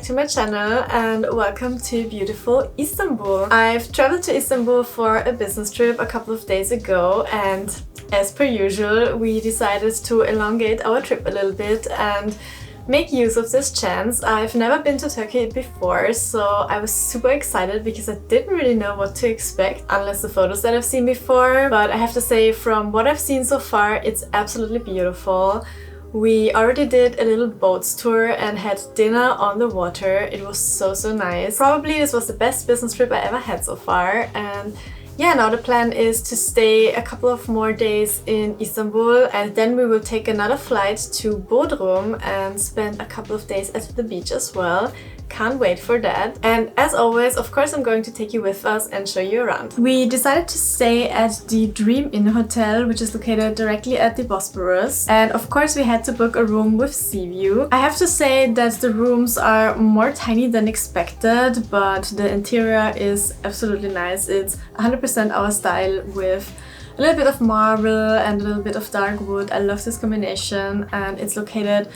to my channel and welcome to beautiful Istanbul. I've traveled to Istanbul for a business trip a couple of days ago, and as per usual we decided to elongate our trip a little bit and make use of this chance. I've never been to Turkey before, so I was super excited because I didn't really know what to expect unless the photos that I've seen before. But I have to say, from what I've seen so far, it's absolutely beautiful. We already did a little boats tour and had dinner on the water. It was so nice. Probably this was the best business trip I ever had so far, and yeah, now the plan is to stay a couple of more days in Istanbul, and then we will take another flight to Bodrum and spend a couple of days at the beach as well. Can't wait for that. And as always, of course, I'm going to take you with us and show you around. We decided to stay at the Dream Inn Hotel, which is located directly at the Bosporus. And of course, we had to book a room with sea view. I have to say that the rooms are more tiny than expected, but the interior is absolutely nice. It's 100% our style with a little bit of marble and a little bit of dark wood. I love this combination, and it's located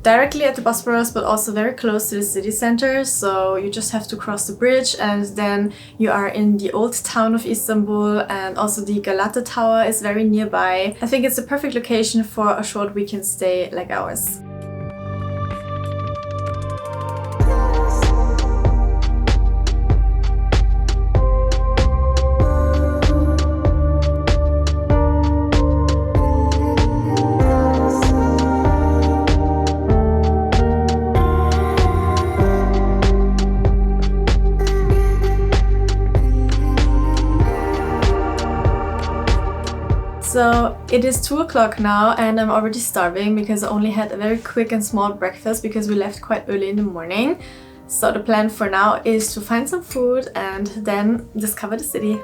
directly at the Bosporus, but also very close to the city center, so you just have to cross the bridge and then you are in the old town of Istanbul. And also the Galata Tower is very nearby. I think it's the perfect location for a short weekend stay like ours. So it is 2 o'clock now and I'm already starving because I only had a very quick and small breakfast because we left quite early in the morning. So the plan for now is to find some food and then discover the city.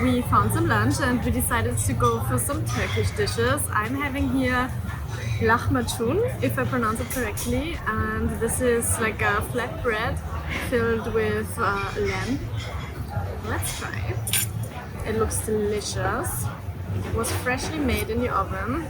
We found some lunch and we decided to go for some Turkish dishes. I'm having here lahmacun, if I pronounce it correctly, and this is like a flat bread filled with lamb. Let's try it. It looks delicious. It was freshly made in the oven.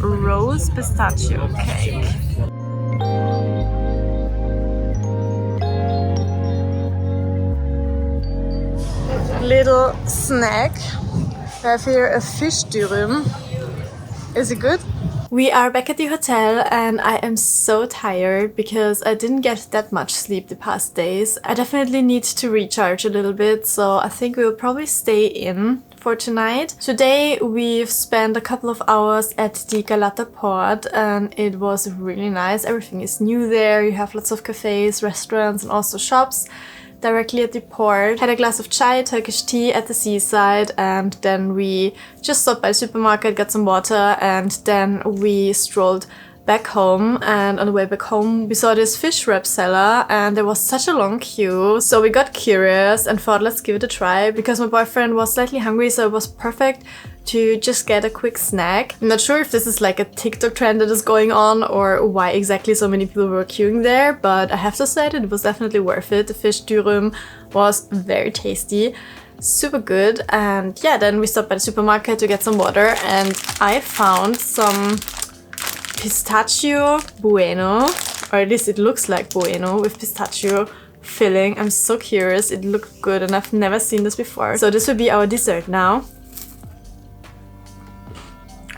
Rose pistachio cake. Little snack. I have here a fish dürüm. Is it good? We are back at the hotel and I am so tired because I didn't get that much sleep the past days. I definitely need to recharge a little bit, so I think we will probably stay in for tonight. Today we've spent a couple of hours at the Galataport and it was really nice. Everything is new there. You have lots of cafes, restaurants and also shops directly at the port. Had a glass of chai, Turkish tea at the seaside, and then we just stopped by the supermarket, got some water, and then we strolled back home. And on the way back home we saw this fish wrap seller and there was such a long queue, so we got curious and thought let's give it a try because my boyfriend was slightly hungry, so it was perfect to just get a quick snack. I'm not sure if this is like a TikTok trend that is going on or why exactly so many people were queuing there, but I have to say that it was definitely worth it. The fish dürüm was very tasty. super good. And yeah, then we stopped by the supermarket to get some water, and I found some pistachio bueno, or at least it looks like bueno with pistachio filling. I'm so curious. It looked good and I've never seen this before. So this will be our dessert now.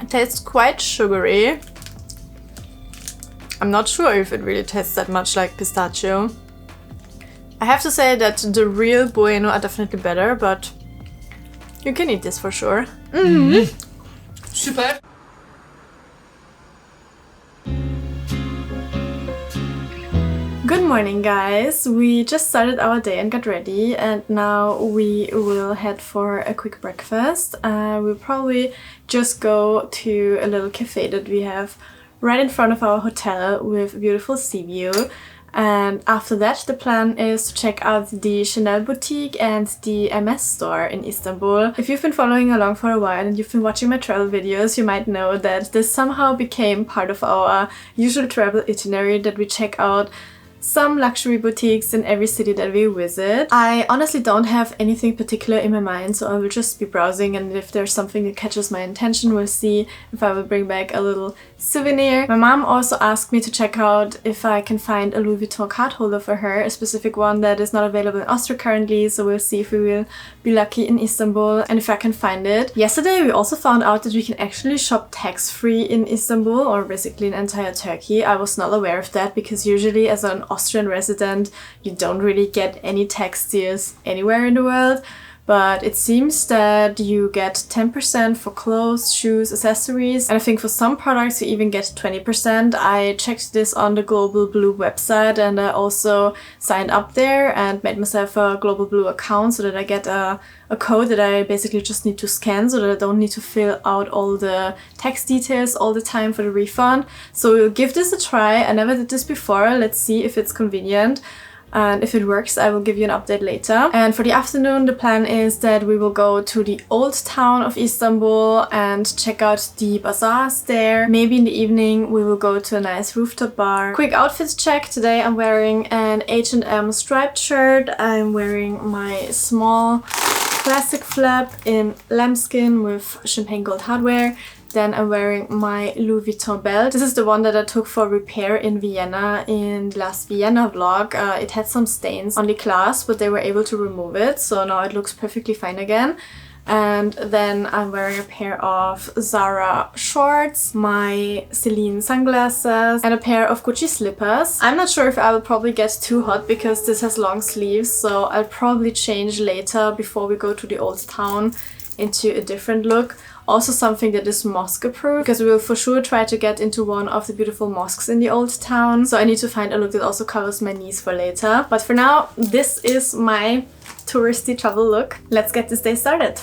It tastes quite sugary. I'm not sure if it really tastes that much like pistachio. I have to say that the real bueno are definitely better, but you can eat this for sure. Super. Good morning, guys. We just started our day and got ready, and now we will head for a quick breakfast. We'll probably just go to a little cafe that we have right in front of our hotel with a beautiful sea view. And after that, the plan is to check out the Chanel boutique and the Hermes store in Istanbul. If you've been following along for a while and you've been watching my travel videos, you might know that this somehow became part of our usual travel itinerary, that we check out some luxury boutiques in every city that we visit. I honestly don't have anything particular in my mind, so I will just be browsing, and if there's something that catches my attention, we'll see if I will bring back a little souvenir. My mom also asked me to check out if I can find a Louis Vuitton card holder for her, a specific one that is not available in Austria currently, so we'll see if we will be lucky in Istanbul and if I can find it. Yesterday we also found out that we can actually shop tax-free in Istanbul, or basically in entire Turkey. I was not aware of that because usually as an Austrian resident you don't really get any tax deals anywhere in the world. But it seems that you get 10% for clothes, shoes, accessories, and I think for some products you even get 20%. I checked this on the Global Blue website, and I also signed up there and made myself a Global Blue account so that I get a code that I basically just need to scan, so that I don't need to fill out all the tax details all the time for the refund. So we'll give this a try. I never did this before. Let's see if it's convenient. And if it works, I will give you an update later. And for the afternoon, the plan is that we will go to the old town of Istanbul and check out the bazaars there. Maybe in the evening, we will go to a nice rooftop bar. Quick outfits check. Today I'm wearing an H&M striped shirt. I'm wearing my small classic flap in lambskin with champagne gold hardware. Then I'm wearing my Louis Vuitton belt. This is the one that I took for repair in Vienna in the last Vienna vlog. It had some stains on the clasp, but they were able to remove it, so now it looks perfectly fine again. And then I'm wearing a pair of Zara shorts, my Celine sunglasses, and a pair of Gucci slippers. I'm not sure if I will probably get too hot because this has long sleeves, so I'll probably change later before we go to the old town into a different look. Also something that is mosque approved, because we will for sure try to get into one of the beautiful mosques in the old town. So I need to find a look that also covers my knees for later. But for now, this is my touristy travel look. Let's get this day started.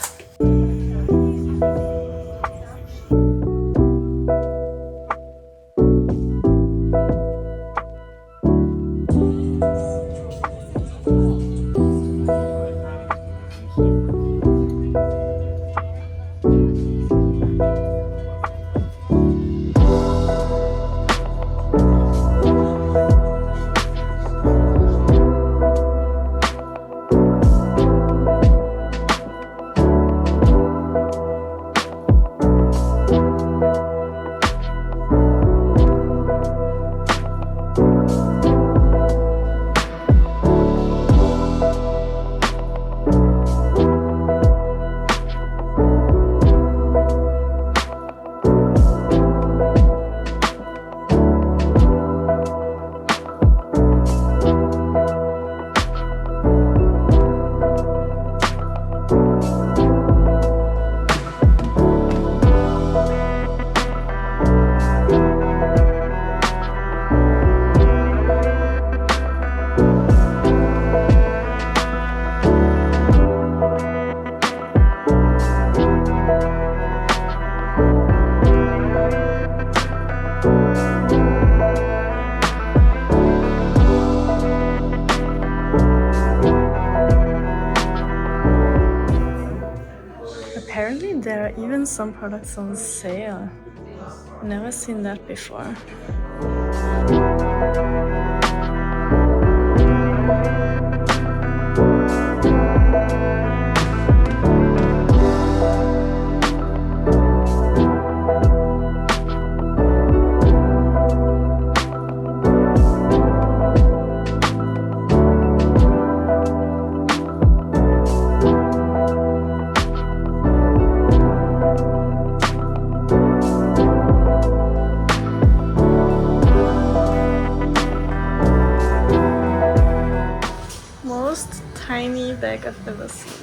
Apparently there are even some products on sale. Never seen that before. like I've ever seen.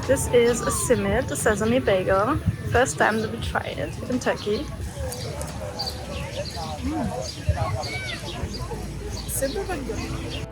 This is a simit, a sesame bagel. First time that we try it in Turkey. Super good.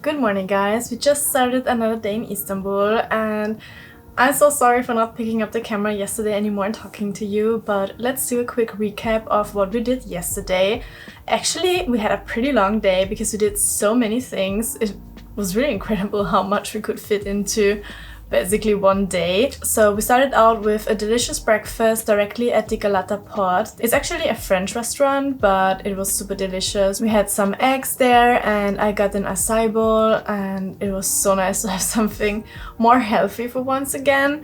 Good morning, guys. We just started another day in Istanbul, and I'm so sorry for not picking up the camera yesterday anymore and talking to you, but let's do a quick recap of what we did yesterday. Actually, we had a pretty long day because we did so many things. It was really incredible how much we could fit into basically one day. So we started out with a delicious breakfast directly at the Galataport. It's actually a French restaurant, but it was super delicious. We had some eggs there and I got an acai bowl, and it was so nice to have something more healthy for once again.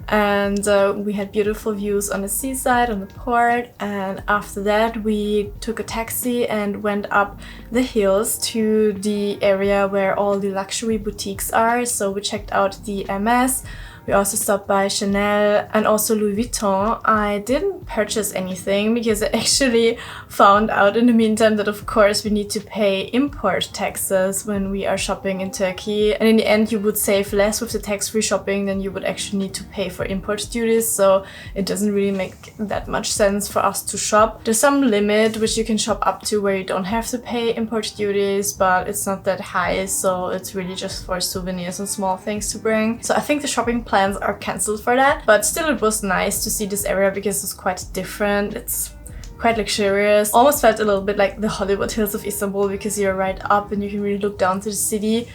And we had beautiful views on the seaside, on the port, and after that we took a taxi and went up the hills to the area where all the luxury boutiques are. So we checked out the Hermès. We also stopped by Chanel and also Louis Vuitton. I didn't purchase anything because I actually found out in the meantime that of course we need to pay import taxes when we are shopping in Turkey. And in the end you would save less with the tax-free shopping than you would actually need to pay for import duties. So it doesn't really make that much sense for us to shop. There's some limit which you can shop up to where you don't have to pay import duties, but it's not that high. So it's really just for souvenirs and small things to bring. So I think the shopping plans are cancelled for that, but still it was nice to see this area because it's quite different. It's quite luxurious. Almost felt a little bit like the Hollywood Hills of Istanbul because you're right up and you can really look down to the city,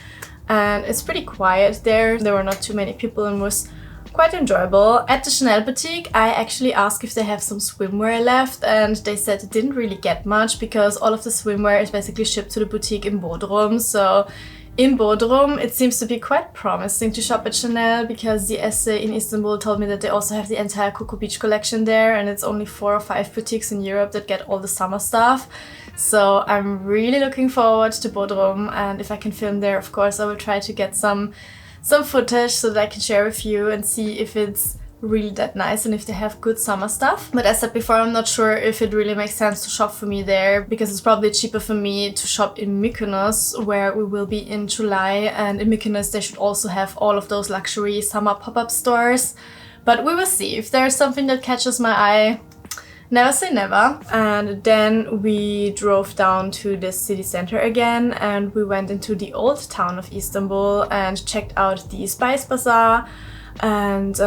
and it's pretty quiet there. There were not too many people and was quite enjoyable. At the Chanel boutique, I actually asked if they have some swimwear left, and they said they didn't really get much because all of the swimwear is basically shipped to the boutique in Bodrum. So in Bodrum, it seems to be quite promising to shop at Chanel because the essay in Istanbul told me that they also have the entire Coco Beach collection there, and it's only 4 or 5 boutiques in Europe that get all the summer stuff. So I'm really looking forward to Bodrum, and if I can film there, of course, I will try to get some footage so that I can share with you and see if it's really that nice and if they have good summer stuff. But as I said before, I'm not sure if it really makes sense to shop for me there because it's probably cheaper for me to shop in Mykonos, where we will be in July, and in Mykonos they should also have all of those luxury summer pop-up stores. But we will see. If there's something that catches my eye, never say never. And then we drove down to the city center again, and we went into the old town of Istanbul and checked out the Spice Bazaar. And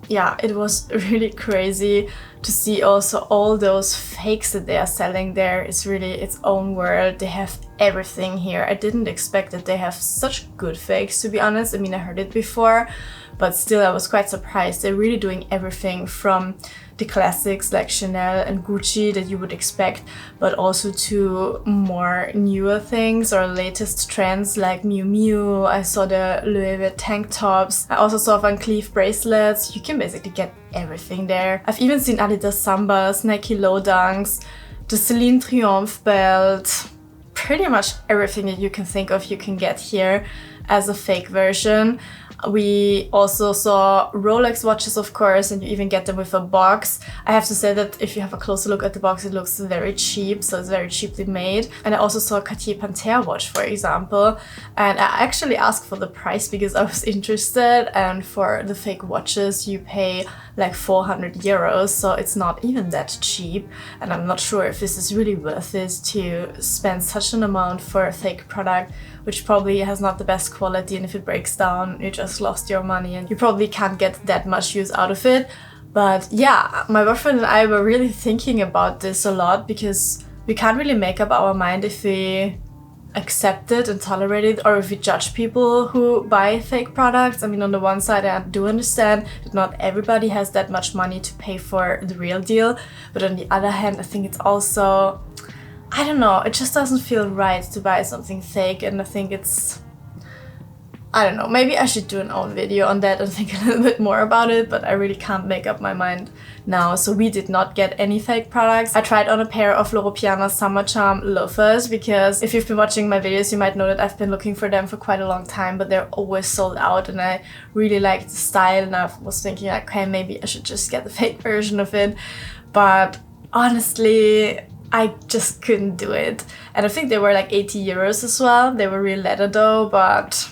yeah, it was really crazy to see also all those fakes that they are selling there. It's really its own world. They have everything here. I didn't expect that they have such good fakes, to be honest. I mean, I heard it before, but still I was quite surprised. They're really doing everything from the classics like Chanel and Gucci that you would expect, but also to more newer things or latest trends like Miu Miu. I saw the Louis Vuitton tank tops. I also saw Van Cleef bracelets. You can basically get everything there. I've even seen Adidas Sambas, Nike Low Dunks, the Celine Triomphe belt. Pretty much everything that you can think of you can get here as a fake version. We also saw Rolex watches, of course, and you even get them with a box. I have to say that if you have a closer look at the box, it looks very cheap, so it's very cheaply made. And I also saw a Cartier Panthère watch, for example, and I actually asked for the price because I was interested, and for the fake watches you pay like 400 euros, so it's not even that cheap, and I'm not sure if this is really worth it to spend such an amount for a fake product which probably has not the best quality, and if it breaks down you just lost your money and you probably can't get that much use out of it. But yeah, my boyfriend and I were really thinking about this a lot because we can't really make up our mind if we accept it and tolerate it or if we judge people who buy fake products. I mean, on the one side I do understand that not everybody has that much money to pay for the real deal, but on the other hand I think it's also, I don't know, it just doesn't feel right to buy something fake, and I think it's, I don't know, maybe I should do an own video on that and think a little bit more about it, but I really can't make up my mind now. So we did not get any fake products. I tried on a pair of Loro Piana Summer Charm loafers because if you've been watching my videos you might know that I've been looking for them for quite a long time, but they're always sold out, and I really liked the style, and I was thinking like, okay, maybe I should just get the fake version of it. But honestly, I just couldn't do it. And I think they were like 80 euros as well. They were real leather though, but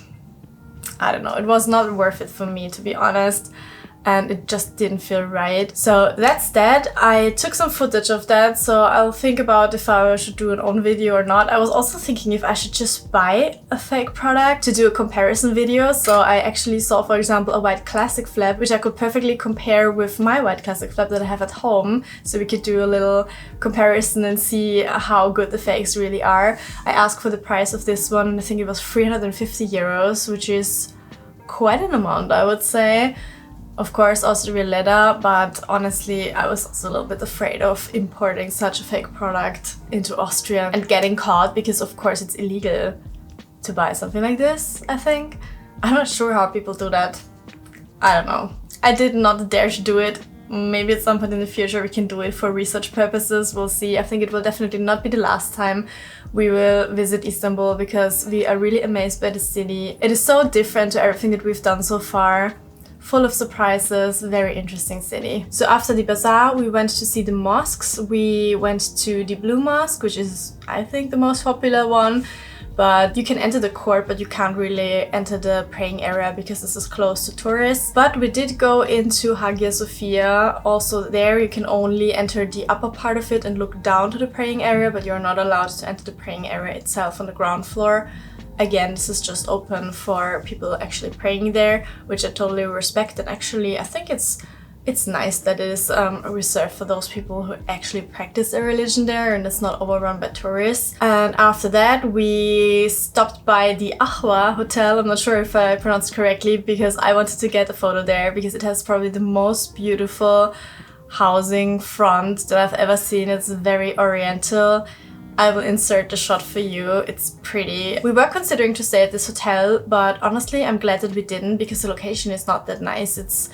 I don't know, it was not worth it for me, to be honest. and it just didn't feel right. So that's that. I took some footage of that, so I'll think about if I should do an own video or not. I was also thinking if I should just buy a fake product to do a comparison video. So I actually saw, for example, a white classic flap, which I could perfectly compare with my white classic flap that I have at home. So we could do a little comparison and see how good the fakes really are. I asked for the price of this one, and I think it was 350 euros, which is quite an amount, I would say. Of course, also real leather, but honestly, I was also a little bit afraid of importing such a fake product into Austria and getting caught, because of course it's illegal to buy something like this, I think. I'm not sure how people do that. I don't know. I did not dare to do it. Maybe at some point in the future we can do it for research purposes. We'll see. I think it will definitely not be the last time we will visit Istanbul, because we are really amazed by the city. It is so different to everything that we've done so far. Full of surprises, very interesting city. So after the bazaar, we went to see the mosques. We went to the Blue Mosque, which is, I think, the most popular one. But you can enter the court, but you can't really enter the praying area because this is closed to tourists. But we did go into Hagia Sophia. Also there you can only enter the upper part of it and look down to the praying area, but you're not allowed to enter the praying area itself on the ground floor. Again, this is just open for people actually praying there, which I totally respect. And actually, I think it's nice that it is reserved for those people who actually practice their religion there, and it's not overrun by tourists. And after that, we stopped by the Ahwa Hotel. I'm not sure if I pronounced it correctly, because I wanted to get a photo there because it has probably the most beautiful housing front that I've ever seen. It's very oriental. I will insert the shot for you. It's pretty. We were considering to stay at this hotel, but honestly, I'm glad that we didn't, because the location is not that nice. It's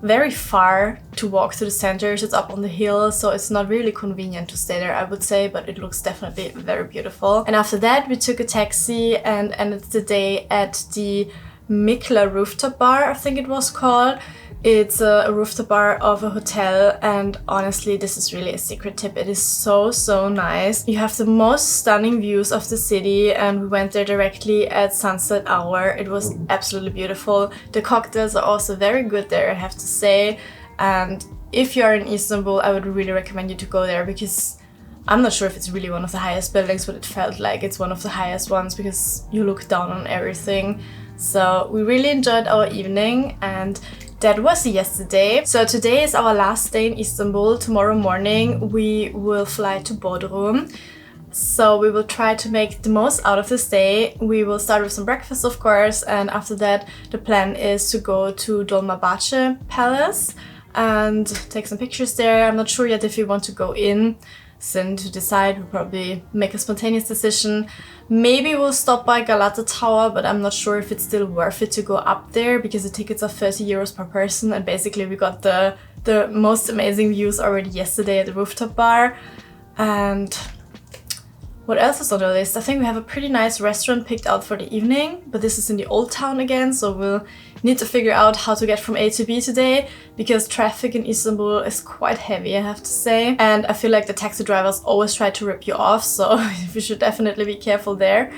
very far to walk to the center. It's up on the hill, so it's not really convenient to stay there, I would say, but it looks definitely very beautiful. And after that, we took a taxi and ended the day at the Mikla Rooftop Bar, I think it was called. It's a rooftop bar of a hotel, and honestly, this is really a secret tip. It is so nice. You have the most stunning views of the city, and we went there directly at sunset hour. It was absolutely beautiful. The cocktails are also very good there, I have to say. And if you are in Istanbul, I would really recommend you to go there, because I'm not sure if it's really one of the highest buildings, but it felt like it's one of the highest ones because you look down on everything. So we really enjoyed our evening, and that was yesterday. So today is our last day in Istanbul. Tomorrow morning we will fly to Bodrum. So we will try to make the most out of this day. We will start with some breakfast, of course, and after that the plan is to go to Dolmabahçe Palace and take some pictures there. I'm not sure yet if we want to go in. Soon to decide. We'll probably make a spontaneous decision. Maybe we'll stop by Galataport, but I'm not sure if it's still worth it to go up there, because the tickets are 30 euros per person, and basically we got the most amazing views already yesterday at the rooftop bar. And what else is on the list? I think we have a pretty nice restaurant picked out for the evening, but this is in the old town again, so we'll need to figure out how to get from A to B today, because traffic in Istanbul is quite heavy, I have to say. And I feel like the taxi drivers always try to rip you off, so we should definitely be careful there.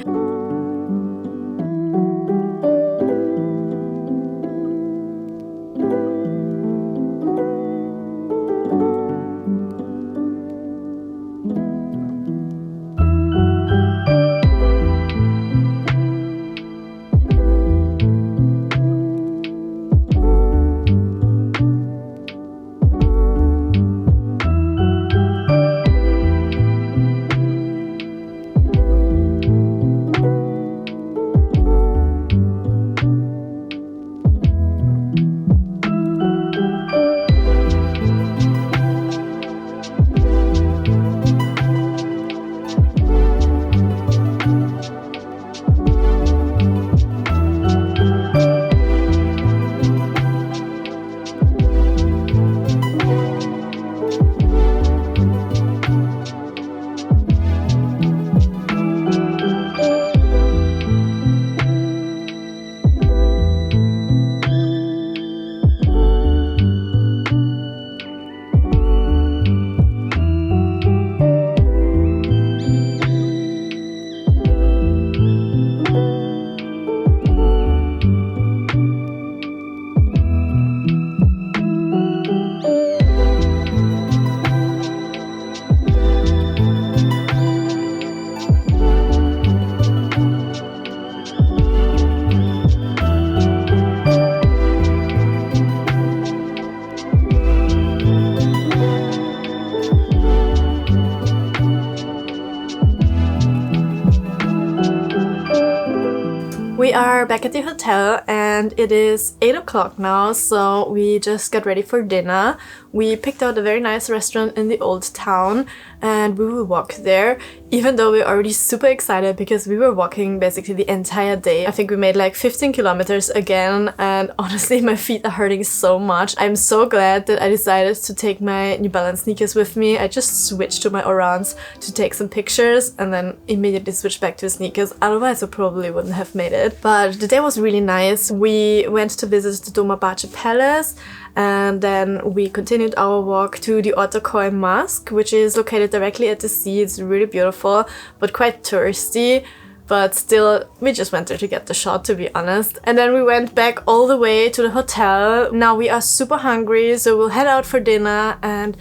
We are back at the hotel and it is 8 o'clock now, so we just got ready for dinner. We picked out a very nice restaurant in the old town and we will walk there, even though we're already super excited because we were walking basically the entire day. I think we made like 15 kilometers again, and honestly my feet are hurting so much. I'm so glad that I decided to take my New Balance sneakers with me. I just switched to my Orans to take some pictures and then immediately switched back to the sneakers, otherwise I probably wouldn't have made it. But the day was really nice. We went to visit the Dolmabahçe Palace and then we continued our walk to the Ortaköy Mosque, which is located directly at the sea. It's really beautiful but quite touristy, but still we just went there to get the shot, to be honest. And then we went back all the way to the hotel. Now we are super hungry, so we'll head out for dinner, and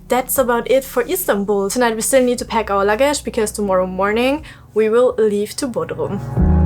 that's about it for Istanbul. Tonight we still need to pack our luggage because tomorrow morning we will leave to Bodrum.